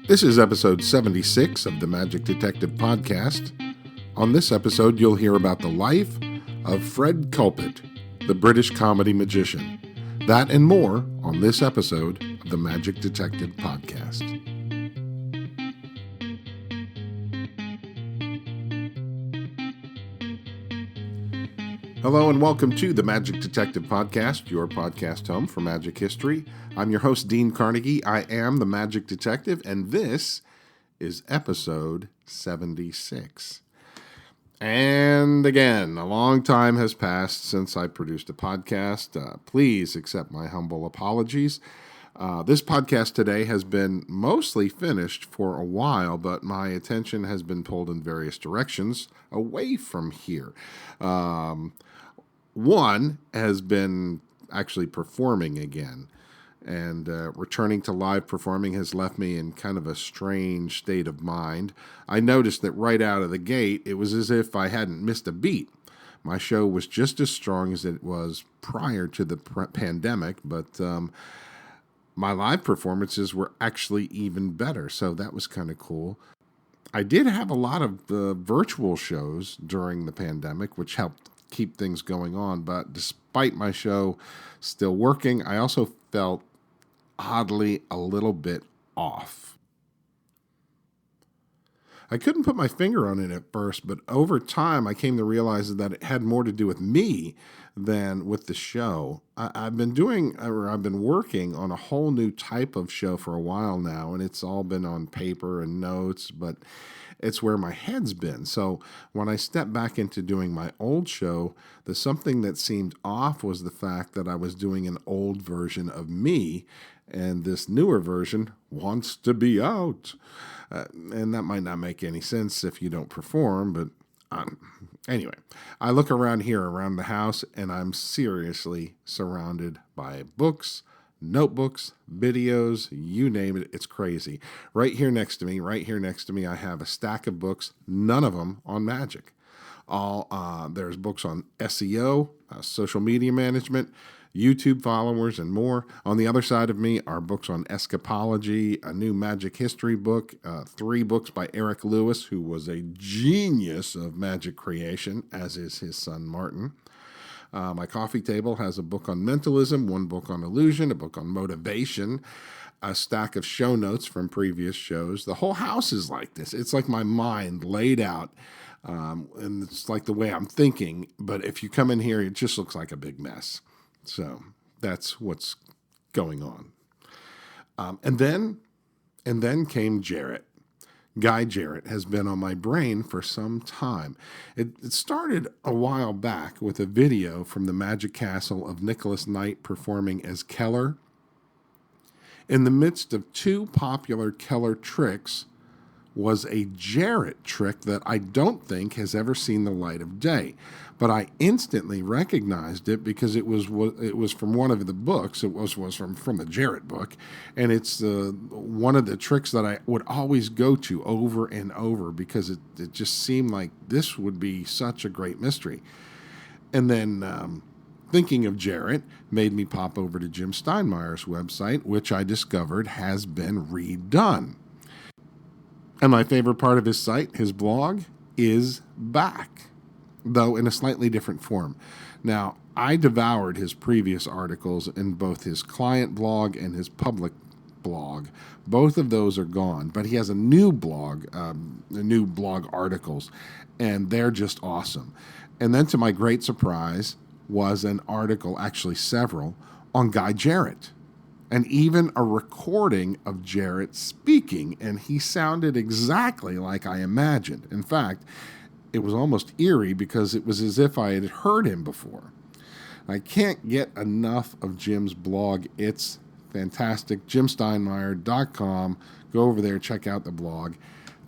This is episode 76 of the Magic Detective Podcast. On this episode, you'll hear about the life of Fred Culpitt, the British comedy magician. That and more on this episode of the Magic Detective Podcast. Hello and welcome to the Magic Detective Podcast, your podcast home for magic history. I'm your host, Dean Carnegie. I am the Magic Detective, and this is episode 76. And again, a long time has passed since I produced a podcast. Please accept my humble apologies. This podcast today has been mostly finished for a while, but my attention has been pulled in various directions away from here. One has been actually performing again, and returning to live performing has left me in kind of a strange state of mind. I noticed that right out of the gate, it was as if I hadn't missed a beat. My show was just as strong as it was prior to the pandemic, but my live performances were actually even better, so that was kind of cool. I did have a lot of virtual shows during the pandemic, which helped keep things going on, but despite my show still working, I also felt oddly a little bit off. I couldn't put my finger on it at first, but over time I came to realize that it had more to do with me than with the show. I've been working on a whole new type of show for a while now, and it's all been on paper and notes, but it's where my head's been. So when I stepped back into doing my old show, the something that seemed off was the fact that I was doing an old version of me, and this newer version wants to be out. And that might not make any sense if you don't perform, but anyway, I look around the house, and I'm seriously surrounded by books, notebooks, videos, you name it, it's crazy. Right here next to me, I have a stack of books, none of them on magic. There's books on SEO, social media management, YouTube followers, and more. On the other side of me are books on escapology, a new magic history book, 3 books by Eric Lewis, who was a genius of magic creation, as is his son Martin. My coffee table has a book on mentalism, 1 book on illusion, a book on motivation, a stack of show notes from previous shows. The whole house is like this. It's like my mind laid out, and it's like the way I'm thinking. But if you come in here, it just looks like a big mess. So that's what's going on. And then came Jarrett. Guy Jarrett has been on my brain for some time. It started a while back with a video from the Magic Castle of Nicholas Knight performing as Keller. In the midst of 2 popular Keller tricks was a Jarrett trick that I don't think has ever seen the light of day. But I instantly recognized it because it was from one of the books. It was from the Jarrett book, and it's one of the tricks that I would always go to over and over because it just seemed like this would be such a great mystery. And then thinking of Jarrett made me pop over to Jim Steinmeier's website, which I discovered has been redone. And my favorite part of his site, his blog, is back, though in a slightly different form. Now, I devoured his previous articles in both his client blog and his public blog. Both of those are gone, but he has a new blog articles, and they're just awesome. And then to my great surprise was an article, actually several, on Guy Jarrett. And even a recording of Jarrett speaking, and he sounded exactly like I imagined. In fact, it was almost eerie because it was as if I had heard him before. I can't get enough of Jim's blog. It's fantastic. JimSteinmeier.com. Go over there, check out the blog.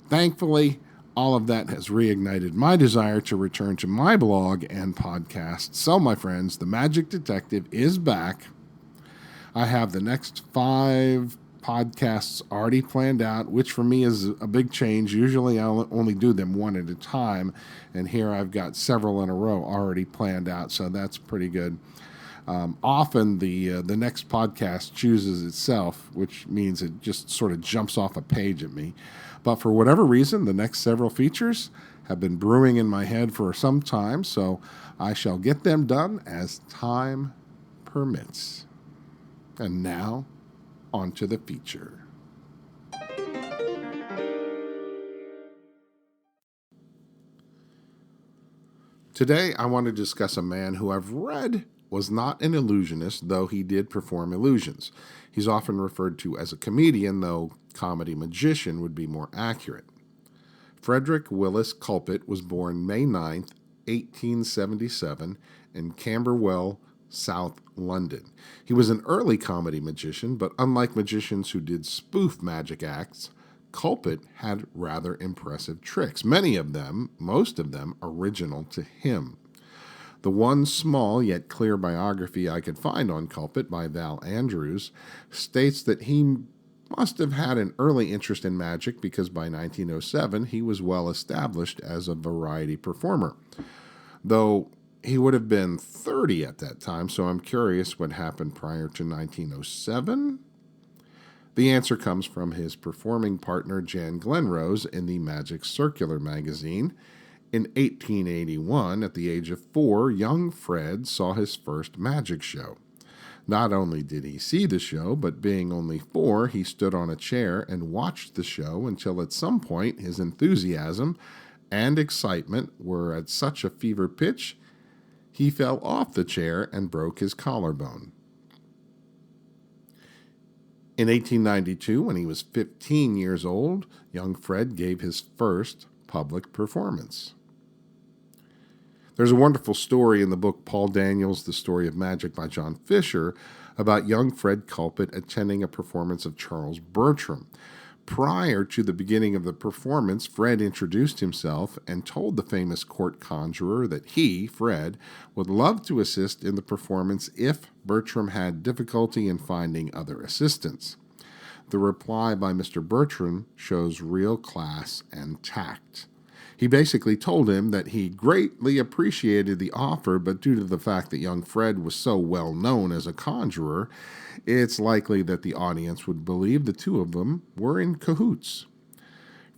Thankfully, all of that has reignited my desire to return to my blog and podcast. So, my friends, the Magic Detective is back. I have the next 5 podcasts already planned out, which for me is a big change. Usually I only do them one at a time, and here I've got several in a row already planned out, so that's pretty good. Often the next podcast chooses itself, which means it just sort of jumps off a page at me. But for whatever reason, the next several features have been brewing in my head for some time, so I shall get them done as time permits. And now, on to the feature. Today, I want to discuss a man who I've read was not an illusionist, though he did perform illusions. He's often referred to as a comedian, though comedy magician would be more accurate. Frederic Willis Culpitt was born May 9th, 1877, in Camberwell, South London. He was an early comedy magician, but unlike magicians who did spoof magic acts, Culpitt had rather impressive tricks, many of them, most of them, original to him. The one small yet clear biography I could find on Culpitt by Val Andrews states that he must have had an early interest in magic because by 1907 he was well established as a variety performer. Though he would have been 30 at that time, so I'm curious what happened prior to 1907? The answer comes from his performing partner Jan Glenrose in the Magic Circular magazine. In 1881, at the age of 4, young Fred saw his first magic show. Not only did he see the show, but being only 4, he stood on a chair and watched the show until at some point his enthusiasm and excitement were at such a fever pitch, he fell off the chair and broke his collarbone. In 1892, when he was 15 years old, young Fred gave his first public performance. There's a wonderful story in the book Paul Daniels, The Story of Magic by John Fisher, about young Fred Culpitt attending a performance of Charles Bertram. Prior to the beginning of the performance, Fred introduced himself and told the famous court conjurer that he, Fred, would love to assist in the performance if Bertram had difficulty in finding other assistants. The reply by Mr. Bertram shows real class and tact. He basically told him that he greatly appreciated the offer, but due to the fact that young Fred was so well known as a conjurer, it's likely that the audience would believe the two of them were in cahoots.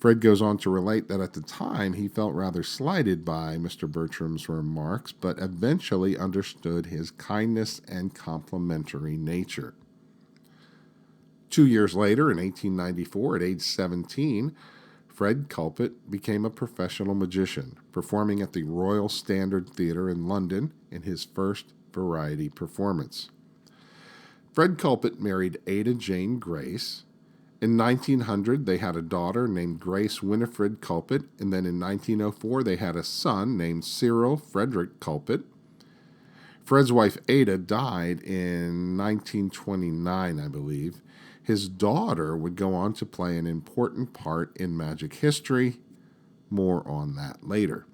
Fred goes on to relate that at the time he felt rather slighted by Mr. Bertram's remarks, but eventually understood his kindness and complimentary nature. 2 years later, in 1894, at age 17, Fred Culpitt became a professional magician, performing at the Royal Standard Theatre in London in his first variety performance. Fred Culpitt married Ada Jane Grace. In 1900, they had a daughter named Grace Winifred Culpitt, and then in 1904, they had a son named Cyril Frederic Culpitt. Fred's wife Ada died in 1929, I believe. His daughter would go on to play an important part in magic history. More on that later.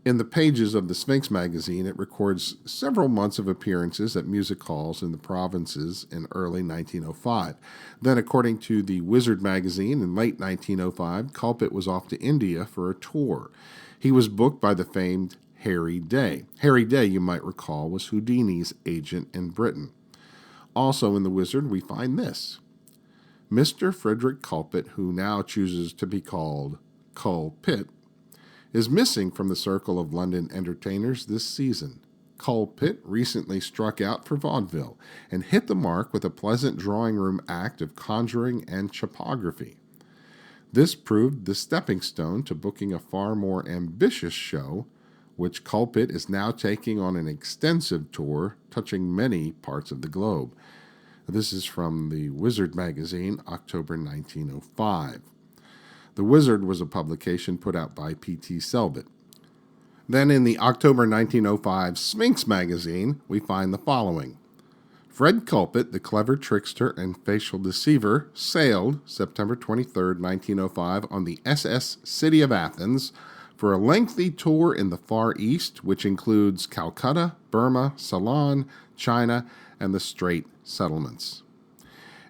In the pages of the Sphinx magazine, it records several months of appearances at music halls in the provinces in early 1905. Then, according to the Wizard magazine, in late 1905, Culpitt was off to India for a tour. He was booked by the famed Harry Day. Harry Day, you might recall, was Houdini's agent in Britain. Also in the Wizard, we find this. Mr. Frederic Culpitt, who now chooses to be called Culpitt, is missing from the circle of London entertainers this season. Culpitt recently struck out for vaudeville and hit the mark with a pleasant drawing room act of conjuring and chopography. This proved the stepping stone to booking a far more ambitious show, which Culpitt is now taking on an extensive tour touching many parts of the globe. This is from the Wizard magazine, October 1905. The Wizard was a publication put out by P.T. Selbit. Then in the October 1905 Sphinx magazine, we find the following. Fred Culpitt, the clever trickster and facial deceiver, sailed September 23, 1905 on the SS City of Athens for a lengthy tour in the Far East, which includes Calcutta, Burma, Ceylon, China, and the Strait Settlements.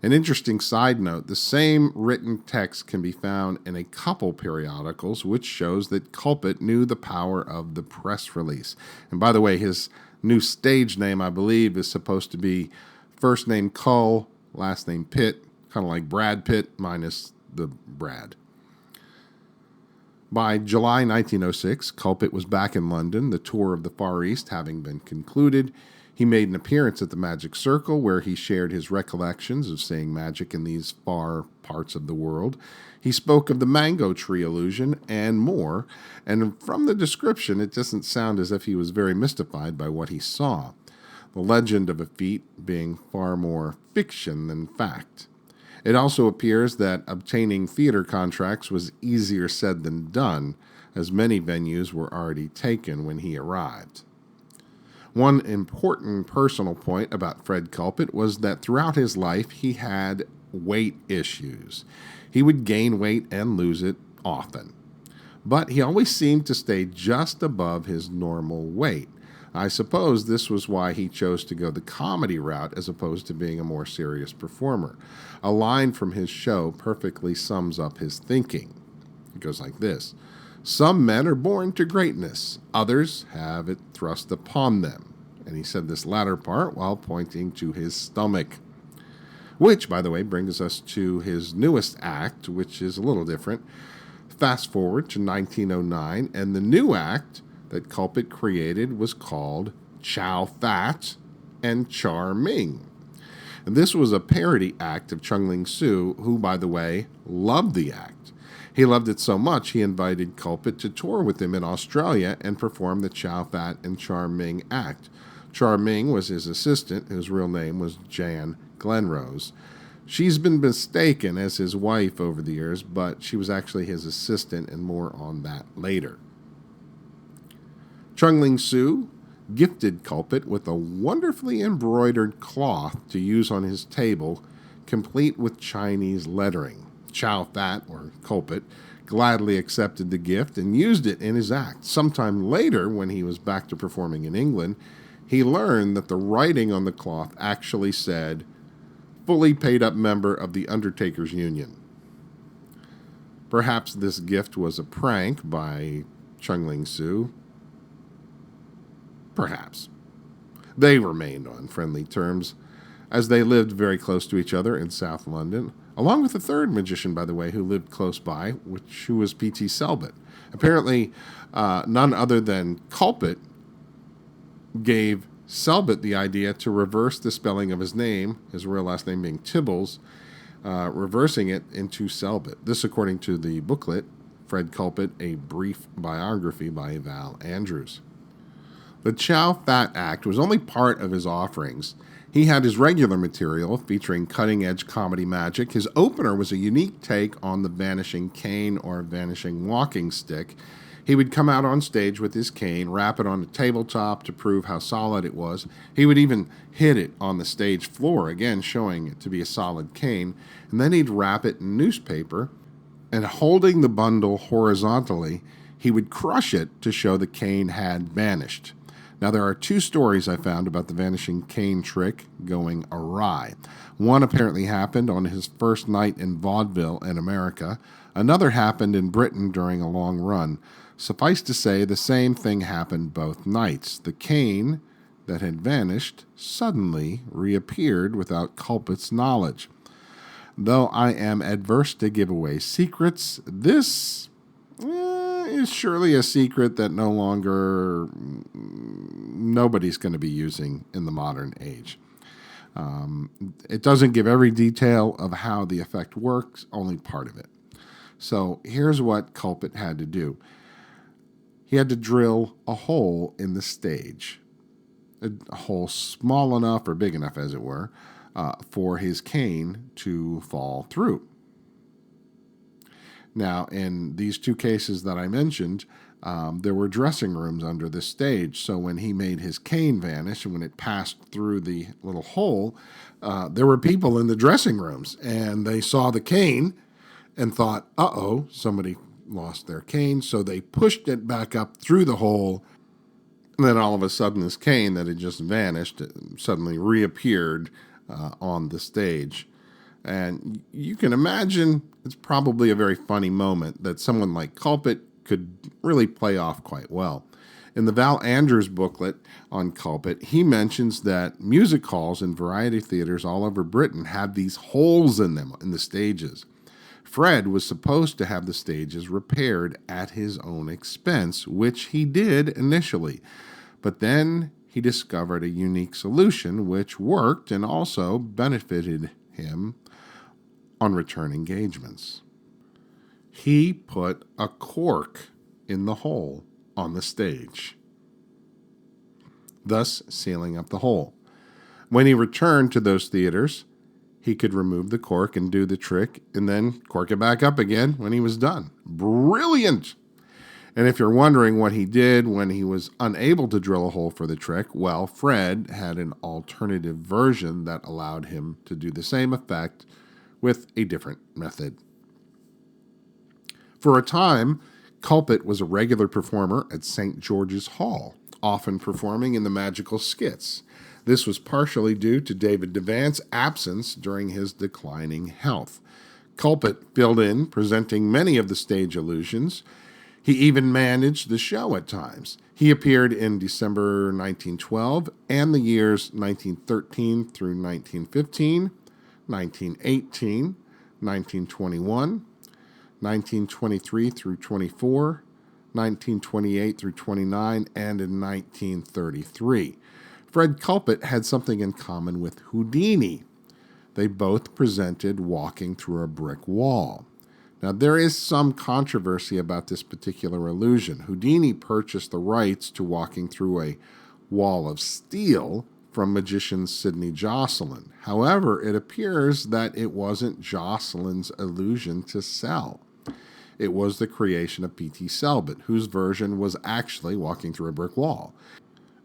An interesting side note, the same written text can be found in a couple periodicals, which shows that Culpitt knew the power of the press release. And by the way, his new stage name, I believe, is supposed to be first name Cull, last name Pitt, kind of like Brad Pitt minus the Brad. By July 1906, Culpitt was back in London, the tour of the Far East having been concluded. He made an appearance at the Magic Circle, where he shared his recollections of seeing magic in these far parts of the world. He spoke of the mango tree illusion and more, and from the description, it doesn't sound as if he was very mystified by what he saw, the legend of a feat being far more fiction than fact. It also appears that obtaining theater contracts was easier said than done, as many venues were already taken when he arrived. One important personal point about Fred Culpitt was that throughout his life he had weight issues. He would gain weight and lose it often. But he always seemed to stay just above his normal weight. I suppose this was why he chose to go the comedy route as opposed to being a more serious performer. A line from his show perfectly sums up his thinking. It goes like this: "Some men are born to greatness, others have it thrust upon them." And he said this latter part while pointing to his stomach. Which, by the way, brings us to his newest act, which is a little different. Fast forward to 1909, and the new act that Culpitt created was called Chow Fat and Char Ming. And this was a parody act of Chung Ling Soo, who, by the way, loved the act. He loved it so much he invited Culpitt to tour with him in Australia and perform the Chow Fat and Char Ming act. Char Ming was his assistant, whose real name was Jan Glenrose. She's been mistaken as his wife over the years, but she was actually his assistant, and more on that later. Chung Ling Soo gifted Culpitt with a wonderfully embroidered cloth to use on his table, complete with Chinese lettering. Chow Fat, or Culpitt, gladly accepted the gift and used it in his act. Sometime later, when he was back to performing in England, he learned that the writing on the cloth actually said, "Fully paid up member of the Undertakers Union." Perhaps this gift was a prank by Chung Ling Soo. Perhaps. They remained on friendly terms, as they lived very close to each other in South London, along with a third magician, by the way, who lived close by, who was P.T. Selbit. Apparently, none other than Culpitt gave Selbit the idea to reverse the spelling of his name, his real last name being Tibbles, reversing it into Selbit. This, according to the booklet, Fred Culpitt, A Brief Biography by Val Andrews. The Chow Fat Act was only part of his offerings. He had his regular material featuring cutting-edge comedy magic. His opener was a unique take on the vanishing cane or vanishing walking stick. He would come out on stage with his cane, wrap it on a tabletop to prove how solid it was. He would even hit it on the stage floor, again showing it to be a solid cane, and then he'd wrap it in newspaper, and holding the bundle horizontally, he would crush it to show the cane had vanished. Now, there are two stories I found about the vanishing cane trick going awry. One apparently happened on his first night in vaudeville in America. Another happened in Britain during a long run. Suffice to say, the same thing happened both nights. The cane that had vanished suddenly reappeared without Culpitt's knowledge. Though I am adverse to give away secrets, this is surely a secret that nobody's going to be using in the modern age. It doesn't give every detail of how the effect works, only part of it. So here's what Culpitt had to do. He had to drill a hole in the stage, a hole small enough or big enough, as it were, for his cane to fall through. Now, in these two cases that I mentioned, there were dressing rooms under the stage. So when he made his cane vanish and when it passed through the little hole, there were people in the dressing rooms. And they saw the cane and thought, uh-oh, somebody lost their cane. So they pushed it back up through the hole. And then all of a sudden, this cane that had just vanished suddenly reappeared on the stage. And you can imagine it's probably a very funny moment that someone like Culpitt could really play off quite well. In the Val Andrews booklet on Culpitt, he mentions that music halls and variety theaters all over Britain had these holes in them in the stages. Fred was supposed to have the stages repaired at his own expense, which he did initially. But then he discovered a unique solution which worked and also benefited him on return engagements. He put a cork in the hole on the stage, thus sealing up the hole. When he returned to those theaters, he could remove the cork and do the trick and then cork it back up again when he was done. Brilliant! And if you're wondering what he did when he was unable to drill a hole for the trick, well, Fred had an alternative version that allowed him to do the same effect with a different method. For a time, Culpitt was a regular performer at St. George's Hall, often performing in the magical skits. This was partially due to David Devant's absence during his declining health. Culpitt filled in, presenting many of the stage illusions. He even managed the show at times. He appeared in December 1912 and the years 1913 through 1915, 1918, 1921, 1923 through 24, 1928 through 29, and in 1933. Fred Culpitt had something in common with Houdini. They both presented walking through a brick wall. Now, there is some controversy about this particular illusion. Houdini purchased the rights to walking through a wall of steel from magician Sidney Jocelyn. However, it appears that it wasn't Jocelyn's illusion to sell. It was the creation of P.T. Selbit, whose version was actually walking through a brick wall.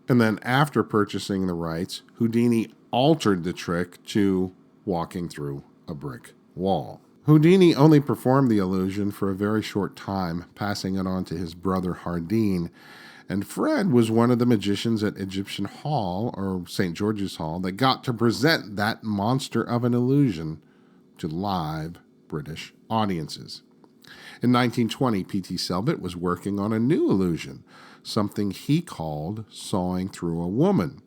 And then after purchasing the rights, Houdini altered the trick to walking through a brick wall. Houdini only performed the illusion for a very short time, passing it on to his brother Hardin. And Fred was one of the magicians at Egyptian Hall, or St. George's Hall, that got to present that monster of an illusion to live British audiences. In 1920, P.T. Selbit was working on a new illusion, something he called sawing through a woman.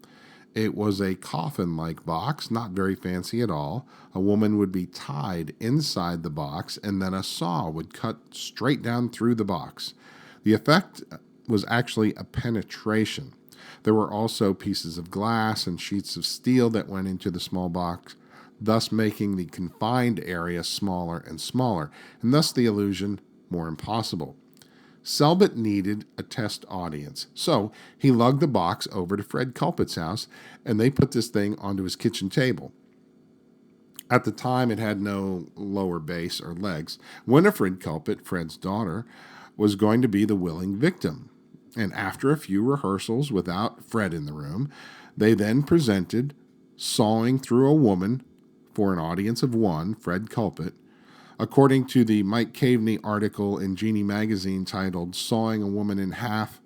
It was a coffin-like box, not very fancy at all. A woman would be tied inside the box, and then a saw would cut straight down through the box. The effect was actually a penetration. There were also pieces of glass and sheets of steel that went into the small box, thus making the confined area smaller and smaller, and thus the illusion more impossible. Selbit needed a test audience, so he lugged the box over to Fred Culpitt's house, and they put this thing onto his kitchen table. At the time, it had no lower base or legs. Winifred Culpitt, Fred's daughter, was going to be the willing victim. And after a few rehearsals without Fred in the room, they then presented Sawing Through a Woman for an audience of one, Fred Culpitt. According to the Mike Caveney article in Genie magazine titled Sawing a Woman in Half,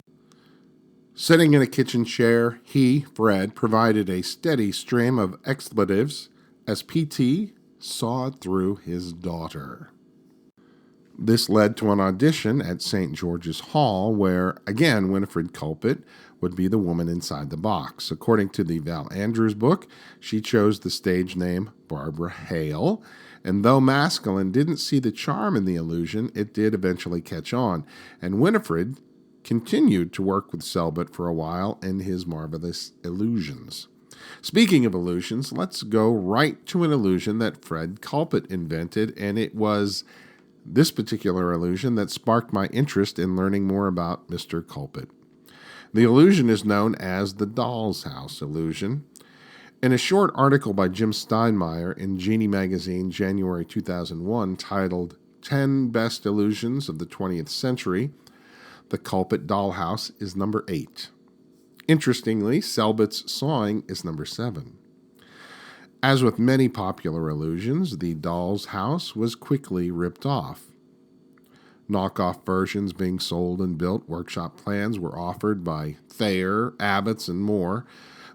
sitting in a kitchen chair, he, Fred, provided a steady stream of expletives as PT sawed through his daughter. This led to an audition at St. George's Hall where, again, Winifred Culpitt would be the woman inside the box. According to the Val Andrews book, she chose the stage name Barbara Hale, and though masculine didn't see the charm in the illusion, it did eventually catch on, and Winifred continued to work with Selbit for a while in his marvelous illusions. Speaking of illusions, let's go right to an illusion that Fred Culpitt invented, and it was this particular illusion that sparked my interest in learning more about Mr. Culpitt. The illusion is known as the Doll's House illusion. In a short article by Jim Steinmeier in Genie magazine, January 2001, titled 10 Best Illusions of the 20th Century, the Culpitt dollhouse is number 8. Interestingly, Selbit's sawing is number 7. As with many popular illusions, the doll's house was quickly ripped off. Knockoff versions being sold and built, workshop plans were offered by Thayer, Abbott's, and more.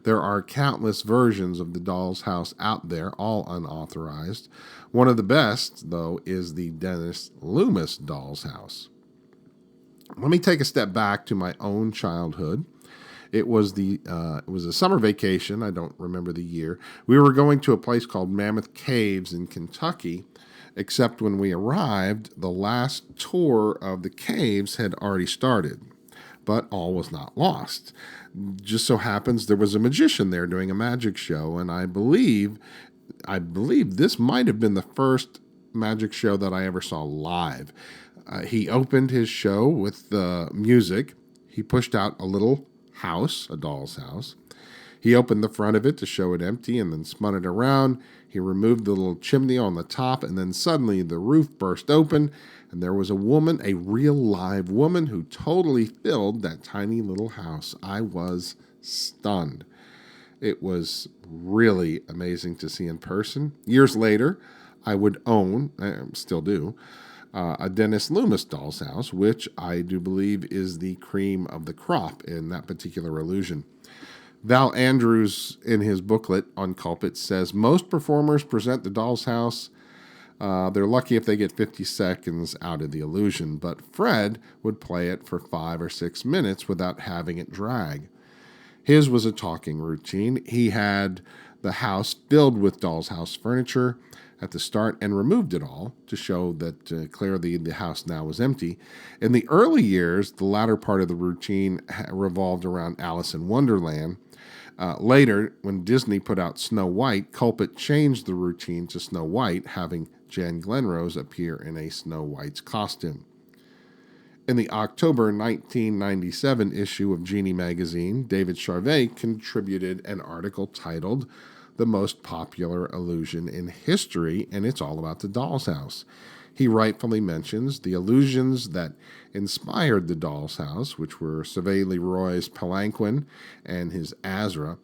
There are countless versions of the doll's house out there, all unauthorized. One of the best, though, is the Dennis Loomis doll's house. Let me take a step back to my own childhood. It was a summer vacation. I don't remember the year. We were going to a place called Mammoth Caves in Kentucky, except when we arrived, the last tour of the caves had already started. But all was not lost. Just so happens there was a magician there doing a magic show, and I believe this might have been the first magic show that I ever saw live. He opened his show with music. He pushed out a little house, a doll's house. He opened the front of it to show it empty and then spun it around. He removed the little chimney on the top, and then suddenly the roof burst open, and there was a woman, a real live woman, who totally filled that tiny little house. I was stunned. It was really amazing to see in person. Years later, I would own, still do, a Dennis Loomis doll's house, which I do believe is the cream of the crop in that particular illusion. Val Andrews, in his booklet on Culpitt, says most performers present the doll's house. They're lucky if they get 50 seconds out of the illusion, but Fred would play it for 5 or 6 minutes without having it drag. His was a talking routine. He had the house filled with doll's house furniture at the start and removed it all to show that clearly the house now was empty. In the early years, the latter part of the routine revolved around Alice in Wonderland. Later, when Disney put out Snow White, Culpitt changed the routine to Snow White, having Jan Glenrose appear in a Snow White's costume. In the October 1997 issue of Genie magazine, David Charvet contributed an article titled The Most Popular Illusion in History, and it's all about the doll's house. He rightfully mentions the illusions that inspired the doll's house, which were Savé Leroy's palanquin and his Azra.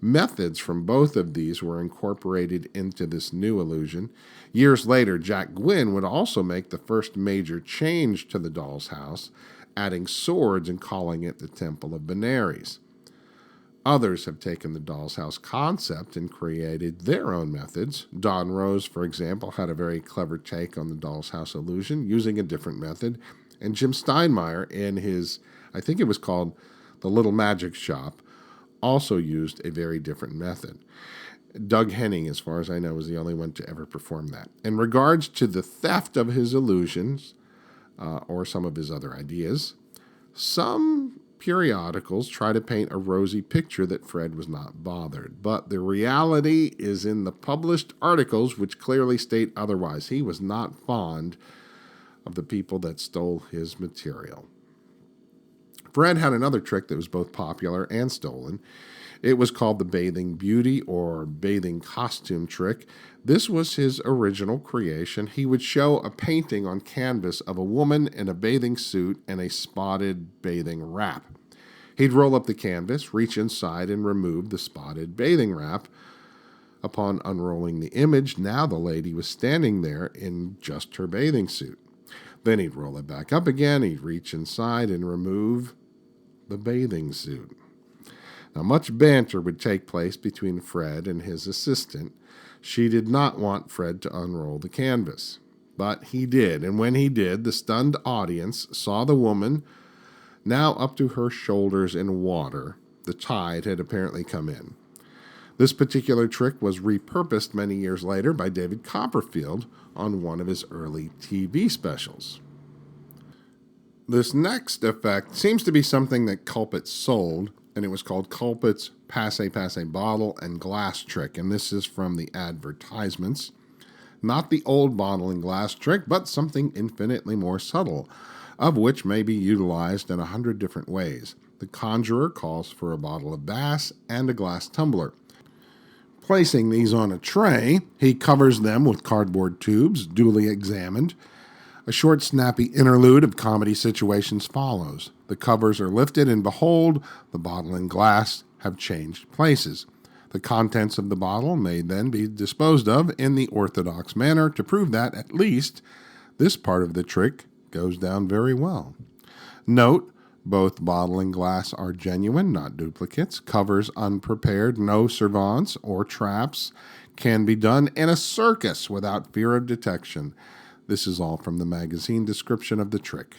Methods from both of these were incorporated into this new illusion. Years later, Jack Gwynne would also make the first major change to the doll's house, adding swords and calling it the Temple of Benares. Others have taken the doll's house concept and created their own methods. Don Rose, for example, had a very clever take on the doll's house illusion using a different method. And Jim Steinmeier, in his, I think it was called The Little Magic Shop, also used a very different method. Doug Henning, as far as I know, was the only one to ever perform that. In regards to the theft of his illusions, or some of his other ideas, some periodicals try to paint a rosy picture that Fred was not bothered. But the reality is in the published articles, which clearly state otherwise. He was not fond of the people that stole his material. Fred had another trick that was both popular and stolen. It was called the bathing beauty or bathing costume trick. This was his original creation. He would show a painting on canvas of a woman in a bathing suit and a spotted bathing wrap. He'd roll up the canvas, reach inside, and remove the spotted bathing wrap. Upon unrolling the image, now the lady was standing there in just her bathing suit. Then he'd roll it back up again, he'd reach inside and remove the bathing suit. Now, much banter would take place between Fred and his assistant. She did not want Fred to unroll the canvas, but he did, and when he did, the stunned audience saw the woman now up to her shoulders in water. The tide had apparently come in. This particular trick was repurposed many years later by David Copperfield on one of his early TV specials. This next effect seems to be something that Culpitt sold, and it was called Culpitt's Passe bottle and glass trick, and this is from the advertisements. Not the old bottle and glass trick, but something infinitely more subtle, of which may be utilized in 100 different ways. The conjurer calls for a bottle of Bass and a glass tumbler. Placing these on a tray, he covers them with cardboard tubes, duly examined. A short, snappy interlude of comedy situations follows. The covers are lifted, and behold, the bottle and glass have changed places. The contents of the bottle may then be disposed of in the orthodox manner to prove that, at least, this part of the trick goes down very well. Note, Both bottle and glass are genuine, not duplicates. Covers unprepared, no servants or traps. Can be done in a circus without fear of detection. This is all from the magazine description of the trick.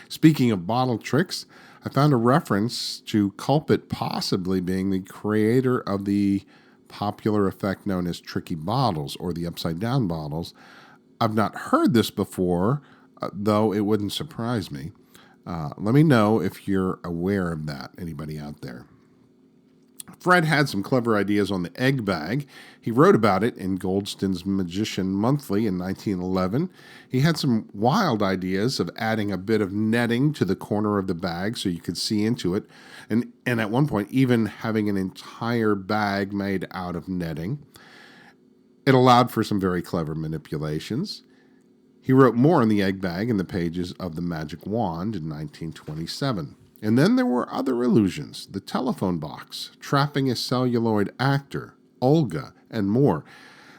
Speaking of bottle tricks, I found a reference to Culpitt possibly being the creator of the popular effect known as tricky bottles or the upside-down bottles. I've not heard this before, though it wouldn't surprise me. Let me know if you're aware of that, anybody out there. Fred had some clever ideas on the egg bag. He wrote about it in Goldston's Magician Monthly in 1911. He had some wild ideas of adding a bit of netting to the corner of the bag so you could see into it, and at one point even having an entire bag made out of netting. It allowed for some very clever manipulations. He wrote more on the egg bag in the pages of The Magic Wand in 1927. And then there were other illusions, the telephone box, trapping a celluloid actor, Olga, and more.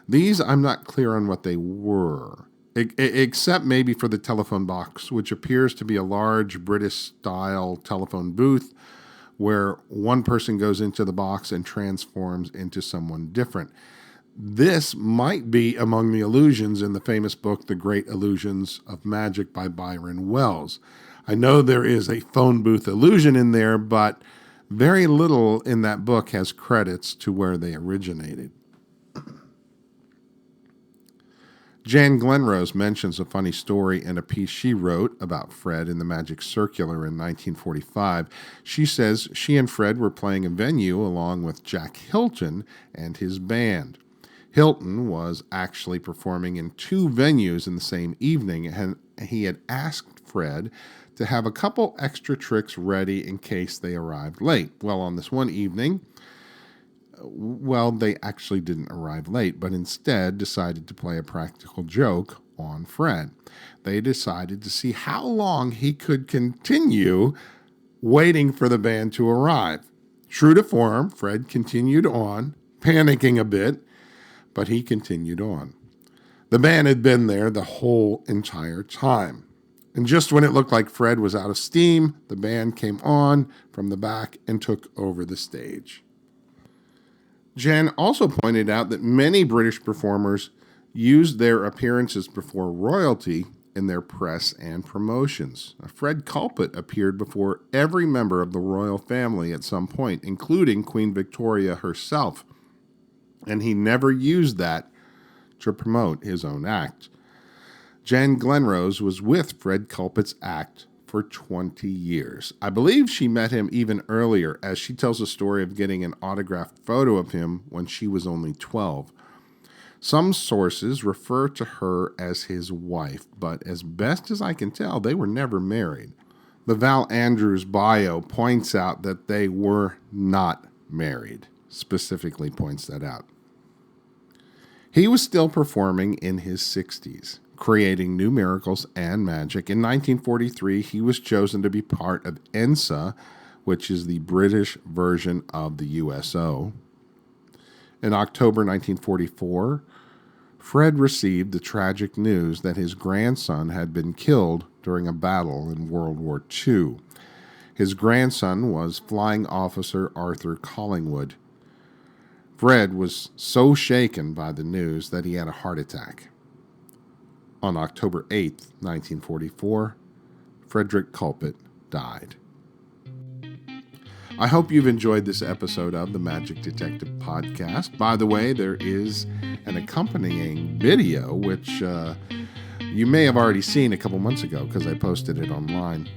These, I'm not clear on what they were, except maybe for the telephone box, which appears to be a large British-style telephone booth where one person goes into the box and transforms into someone different. This might be among the illusions in the famous book, The Great Illusions of Magic by Byron Wells. I know there is a phone booth illusion in there, but very little in that book has credits to where they originated. Jan Glenrose mentions a funny story in a piece she wrote about Fred in the Magic Circular in 1945. She says she and Fred were playing a venue along with Jack Hilton and his band. Hilton was actually performing in 2 venues in the same evening, and he had asked Fred to have a couple extra tricks ready in case they arrived late. Well, on this one evening, they actually didn't arrive late, but instead decided to play a practical joke on Fred. They decided to see how long he could continue waiting for the band to arrive. True to form, Fred continued on, panicking a bit, but he continued on. The band had been there the whole entire time. And just when it looked like Fred was out of steam, the band came on from the back and took over the stage. Jan also pointed out that many British performers used their appearances before royalty in their press and promotions. Fred Culpitt appeared before every member of the royal family at some point, including Queen Victoria herself. And he never used that to promote his own act. Jan Glenrose was with Fred Culpitt's act for 20 years. I believe she met him even earlier, as she tells a story of getting an autographed photo of him when she was only 12. Some sources refer to her as his wife, but as best as I can tell, they were never married. The Val Andrews bio points out that they were not married, specifically points that out. He was still performing in his 60s, creating new miracles and magic. In 1943, he was chosen to be part of ENSA, which is the British version of the USO. In October 1944, Fred received the tragic news that his grandson had been killed during a battle in World War II. His grandson was Flying Officer Arthur Collingwood. Fred was so shaken by the news that he had a heart attack. On October 8, 1944, Frederic Culpitt died. I hope you've enjoyed this episode of the Magic Detective Podcast. By the way, there is an accompanying video, which you may have already seen a couple months ago because I posted it online.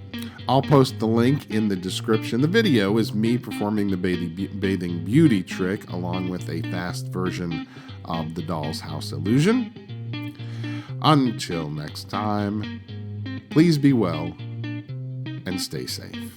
I'll post the link in the description. The video is me performing the bathing beauty trick along with a fast version of the Doll's House illusion. Until next time, please be well and stay safe.